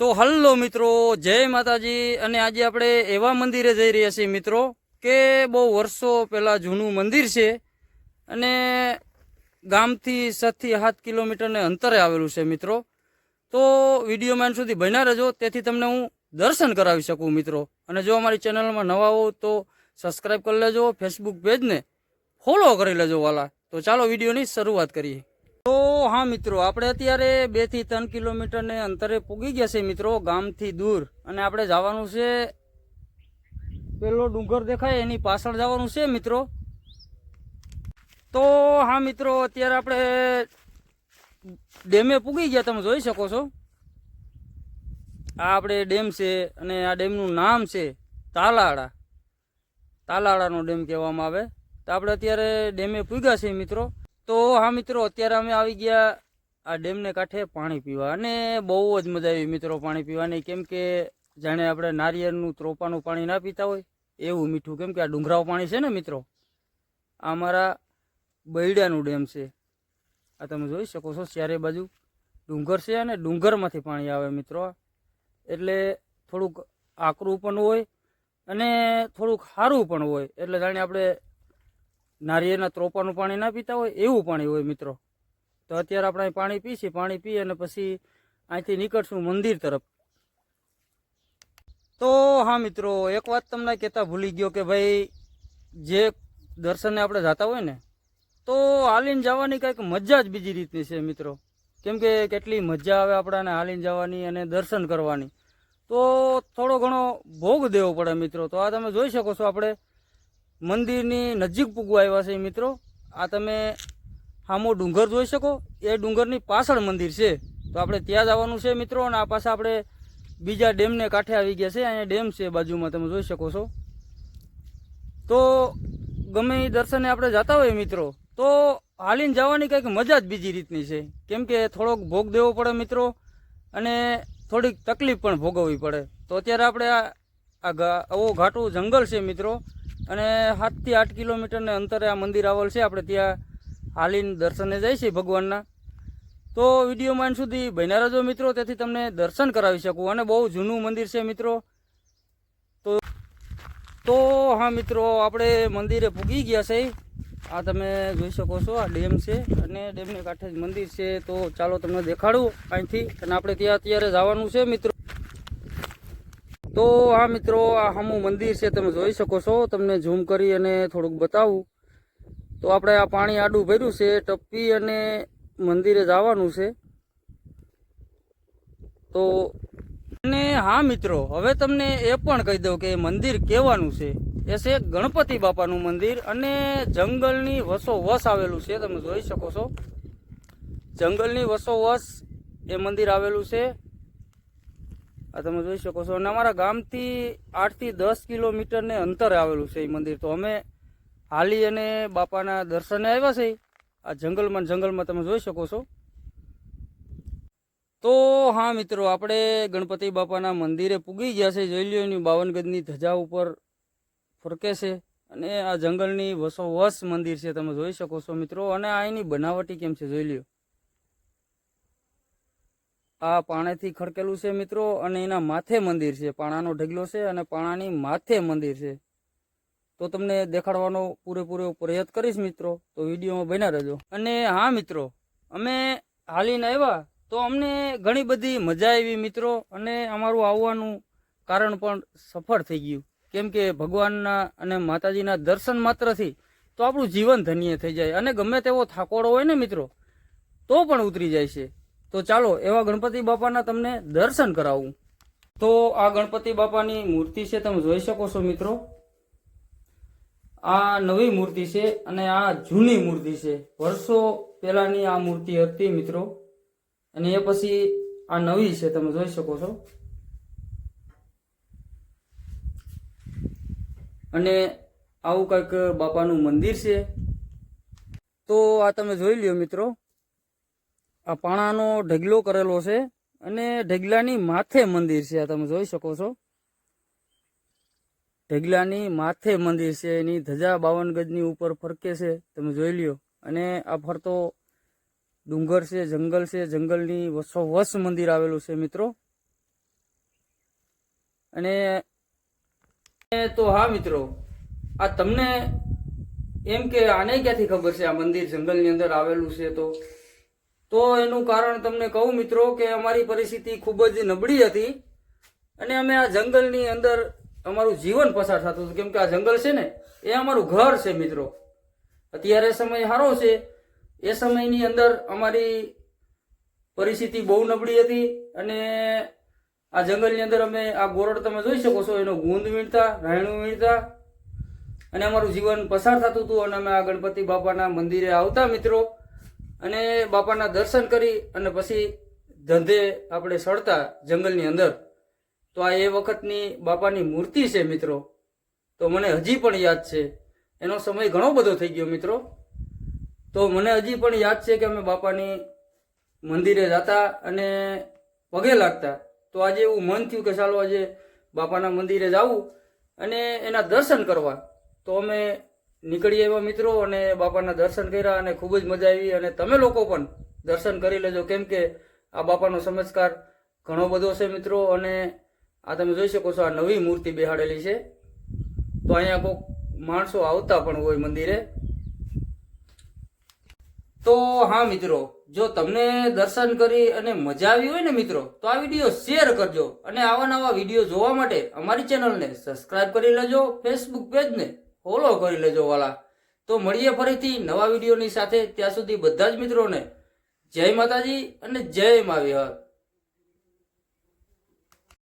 તો હલ્લો મિત્રો, જય માતાજી। અને આજે આપણે એવા મંદિરે જઈ રહ્યા છીએ મિત્રો કે બહુ વર્ષો પહેલા જૂનું મંદિર છે અને ગામથી 6 થી 7 કિલોમીટરને અંતરે આવેલું છે મિત્રો। તો વિડીયોમાં અંત સુધી બન્યા રહેજો, તેથી તમને હું દર્શન કરાવી શકું મિત્રો। અને જો અમારી ચેનલમાં નવા હો તો સબસ્ક્રાઈબ કરી લેજો, ફેસબુક પેજને ફોલો કરી લેજો વાલા। તો ચાલો વિડીયોની શરૂઆત કરીએ। તો હા મિત્રો, આપણે અત્યારે 2 થી 3 કિલોમીટરને અંતરે પૂગી ગયા છે મિત્રો, ગામથી દૂર। અને આપણે જવાનું છે, પેલો ડુંગર દેખાય એની પાછળ જવાનું છે મિત્રો। તો હા મિત્રો, અત્યારે આપણે ડેમે પૂગી ગયા, તમે જોઈ શકો છો। આ આપણે ડેમ છે અને આ ડેમનું નામ છે તાલાળા। તાલાળાનો ડેમ કહેવામાં આવે। તો આપણે અત્યારે ડેમે પૂગ્યા છીએ મિત્રો। તો હા મિત્રો, અત્યારે અમે આવી ગયા આ ડેમને કાંઠે પાણી પીવા, અને બહુ જ મજા આવી મિત્રો પાણી પીવાની। કેમ કે જાણે આપણે નારિયેળનું ત્રોપાનું પાણી ના પીતા હોય એવું મીઠું, કેમ કે આ ડુંગરાવ પાણી છે ને મિત્રો। આ અમારા બૈડાનું ડેમ છે, આ તમે જોઈ શકો છો। ચારે બાજુ ડુંગર છે અને ડુંગરમાંથી પાણી આવે મિત્રો। એટલે થોડુંક આકરું પણ હોય અને થોડુંક સારું પણ હોય, એટલે જાણે આપણે નારિયેળના ત્રોપાનું પાણી ના પીતા હોય એવું પાણી હોય મિત્રો। તો અત્યારે આપણે અહીં પાણી પીશું, પાણી પી અને પછી અહીંથી નીકળશું મંદિર તરફ। તો હા મિત્રો, એક વાત તમને કહેતા ભૂલી ગયો કે ભાઈ, જે દર્શને આપણે જતા હોય ને તો હાલીને જવાની કંઈક મજા જ બીજી રીતની છે મિત્રો। કેમ કે કેટલી મજા આવે આપણાને હાલીને જવાની અને દર્શન કરવાની। તો થોડો ઘણો ભોગ દેવો પડે મિત્રો। તો આ તમે જોઈ શકો છો, આપણે મંદિરની નજીક પૂગવા આવ્યા છે મિત્રો। આ તમે સામો ડુંગર જોઈ શકો, એ ડુંગરની પાછળ મંદિર છે। તો આપણે ત્યાં જવાનું છે મિત્રો। અને આ પાછા આપણે બીજા ડેમને કાંઠે આવી ગયા છે, અહીંયા ડેમ છે બાજુમાં, તમે જોઈ શકો છો। તો ગમે એ દર્શને આપણે જતા હોય મિત્રો તો હાલીને જવાની કંઈક મજા જ બીજી રીતની છે। કેમ કે થોડોક ભોગ દેવો પડે મિત્રો, અને થોડીક તકલીફ પણ ભોગવવી પડે। તો અત્યારે આપણે આવો ઘાટું જંગલ છે મિત્રો, અને 7 થી 8 કિલોમીટરને અંતરે આ મંદિર આવેલ છે। આપણે ત્યાં હાલીને દર્શને જાય છે ભગવાનના। તો વિડીયોમાં અંત સુધી બન્યા રહેજો મિત્રો, તેથી તમને દર્શન કરાવી શકું। અને બહુ જૂનું મંદિર છે મિત્રો। તો હા મિત્રો, આપણે મંદિરે પૂગી ગયા છે। આ તમે જોઈ શકો છો, આ ડેમ છે અને ડેમને કાંઠે જ મંદિર છે। તો ચાલો તમને દેખાડું અહીંથી, અને આપણે ત્યાં અત્યારે જવાનું છે મિત્રો। તો હા મિત્રો, આ સામું મંદિર છે, તમે જોઈ શકો છો। તમને ઝૂમ કરી અને થોડુંક બતાવું તો આપણે આ પાણી આડું ભર્યું છે, ટપ્પી અને મંદિરે જવાનું છે। તો અને હા મિત્રો, હવે તમને એ પણ કહી દઉં કે મંદિર કેવાનું છે। એ છે ગણપતિ બાપાનું મંદિર, અને જંગલની વસોવસ આવેલું છે। તમે જોઈ શકો છો, જંગલની વસોવસ એ મંદિર આવેલું છે। આ તમે જોઈ શકો છો। અને અમારા ગામથી 8 થી 10 કિલોમીટરને અંતરે આવેલું છે એ મંદિર। તો અમે હાલી અને બાપાના દર્શને આવ્યા છે આ જંગલમાં તમે જોઈ શકો છો। તો હા મિત્રો, આપણે ગણપતિ બાપાના મંદિરે પૂગી ગયા છે। જોઈ લ્યો, એની 52 ગજની ધજા ઉપર ફરકે છે, અને આ જંગલની વસોવસ મંદિર છે, તમે જોઈ શકો છો મિત્રો। અને આ એની બનાવટી કેમ છે જોઈ લ્યો, આ પાણીથી ખડકેલું છે મિત્રો, અને એના માથે મંદિર છે। પાણાનો ઢગલો છે અને પાણાની માથે મંદિર છે। તો તમને દેખાડવાનો પૂરેપૂરો પ્રયત્ન કરીશ મિત્રો, તો વિડીયોમાં બન્યા રહેજો। અને હા મિત્રો, અમે હાલીને આવ્યા તો અમને ઘણી બધી મજા આવી મિત્રો, અને અમારું આવવાનું કારણ પણ સફળ થઈ ગયું। કેમ કે ભગવાનના અને માતાજીના દર્શન માત્રથી તો આપણું જીવન ધન્ય થઈ જાય, અને ગમે તેવો થાકોડો હોય ને મિત્રો તો પણ ઉતરી જાય છે। તો ચાલો એવા ગણપતિ બાપાના તમને દર્શન કરાવું। તો આ ગણપતિ બાપાની મૂર્તિ છે, તમે જોઈ શકો છો મિત્રો। આ નવી મૂર્તિ છે અને આ જૂની મૂર્તિ છે। વર્ષો પહેલાની આ મૂર્તિ હતી મિત્રો, અને એ પછી આ નવી છે, તમે જોઈ શકો છો। અને આવું કંઈક બાપાનું મંદિર છે। તો આ તમે જોઈ લ્યો મિત્રો, આ પાણાનો ઢગલો કરેલો છે, અને ઢગલાની માથે મંદિર છે। આ તમે જોઈ શકો છો, ઢગલાની માથે મંદિર છે, એની ધજા 52 ગજની ઉપર ફરકે છે, તમે જોઈ લ્યો। અને આ ફરતો ડુંગર છે, જંગલ છે, જંગલની વસોવસ મંદિર આવેલું છે મિત્રો। અને તો હા મિત્રો, આ તમને એમ કે આને ક્યાંથી ખબર છે આ મંદિર જંગલની અંદર આવેલું છે? તો એનું કારણ તમને કહું મિત્રો કે અમારી પરિસ્થિતિ ખૂબ જ નબળી હતી અને અમે આ જંગલની અંદર અમારું જીવન પસાર થતું હતું, કેમ કે આ જંગલ છે ને એ અમારું ઘર છે મિત્રો. અત્યારે સમય સારો છે, એ સમયની અંદર અમારી પરિસ્થિતિ બહુ નબળી હતી અને આ જંગલની અંદર અમે આ ગોરડ તમે જોઈ શકો છો, એનો ગુંદ વીણતા, રાયણું વીણતા અને અમારું જીવન પસાર થતું હતું. અને અમે આ ગણપતિ બાપાના મંદિરે આવતા મિત્રો અને બાપાના દર્શન કરી અને પછી ધંધે આપણે સળતા જંગલની અંદર. તો આ એ વખતની બાપાની મૂર્તિ છે મિત્રો. તો મને હજી પણ યાદ છે, એનો સમય ઘણો બધો થઈ ગયો મિત્રો. તો મને હજી પણ યાદ છે કે અમે બાપાની મંદિરે જતા અને પગે લાગતા. તો આજે એવું મન થયું કે ચાલો આજે બાપાના મંદિરે જવું અને એના દર્શન કરવા. તો અમે નીકળી આવ્યા મિત્રો અને બાપાના દર્શન કર્યા અને ખૂબ જ મજા આવી. અને તમે લોકો પણ દર્શન કરી લેજો, કેમ કે આ બાપાનો ચમત્કાર ઘણો બધો છે મિત્રો. અને આ તમે જોઈ શકો છો, આ નવી મૂર્તિ બેહાડેલી છે. તો અહીંયા કોઈક માણસો આવતા પણ હોય મંદિરે. તો હા મિત્રો, જો તમને દર્શન કરી અને મજા આવી હોય ને મિત્રો, તો આ વિડીયો શેર કરજો અને આવા નવા વિડીયો જોવા માટે અમારી ચેનલને સબસ્ક્રાઇબ કરી લેજો, ફેસબુક પેજને ફોલો કરી લેજો વાલા. તો મળીએ ફરીથી નવા વિડીયોની સાથે. ત્યાં સુધી બધા જ મિત્રોને જય માતાજી અને જય મા વિહાર.